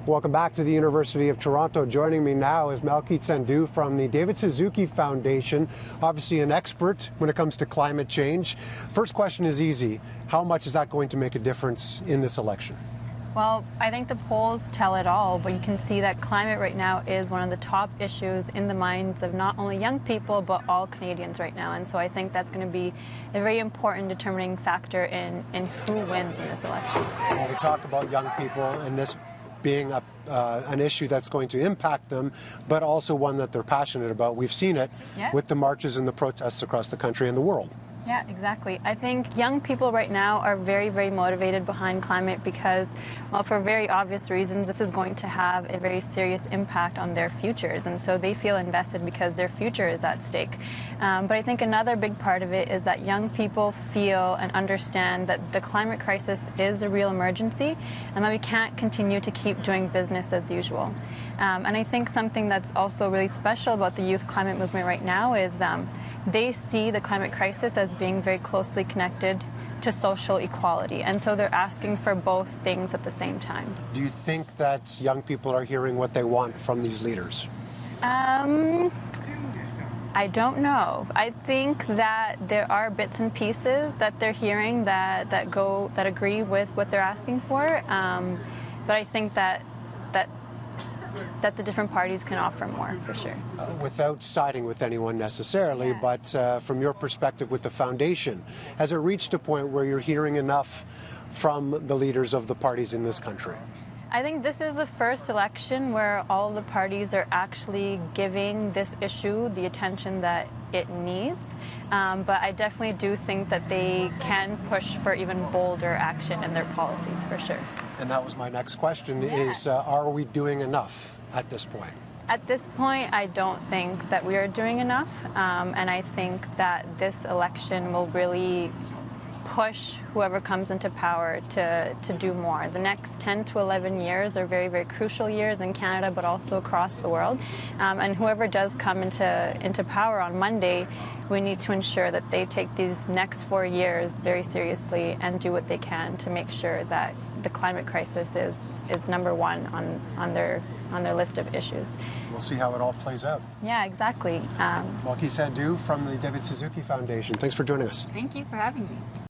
Welcome back to the University of Toronto. Joining me now is Malkeet Sandhu from the David Suzuki Foundation, obviously an expert when it comes to climate change. First question is easy. How much is that going to make a difference in this election? Well, I think the polls tell it all, but you can see that climate right now is one of the top issues in the minds of not only young people, but all Canadians right now. And so I think that's going to be a very important determining factor in who wins in this election. Well, we talk about young people and this being an issue that's going to impact them, but also one that they're passionate about. We've seen it with the marches and the protests across the country and the world. Yeah, exactly. I think young people right now are very, very motivated behind climate because, well, for very obvious reasons, this is going to have a very serious impact on their futures. And so they feel invested because their future is at stake. But I think another big part of it is that young people feel and understand that the climate crisis is a real emergency and that we can't continue to keep doing business as usual. And I think something that's also really special about the youth climate movement right now is they see the climate crisis as being very closely connected to social equality. And so they're asking for both things at the same time. Do you think that young people are hearing what they want from these leaders? I don't know. I think that there are bits and pieces that they're hearing that agree with what they're asking for. But I think that the different parties can offer more, for sure. Without siding with anyone necessarily, but from your perspective with the foundation, has it reached a point where you're hearing enough from the leaders of the parties in this country? I think this is the first election where all the parties are actually giving this issue the attention that it needs. But I definitely do think that they can push for even bolder action in their policies, for sure. And that was my next question, is are we doing enough at this point? At this point, I don't think that we are doing enough. And I think that this election will really push whoever comes into power to do more. The next 10 to 11 years are very, very crucial years in Canada, but also across the world. And whoever does come into power on Monday, we need to ensure that they take these next 4 years very seriously and do what they can to make sure that the climate crisis is number one on their list of issues. We'll see how it all plays out. Yeah, exactly. Malkeet Sandhu from the David Suzuki Foundation. Thanks for joining us. Thank you for having me.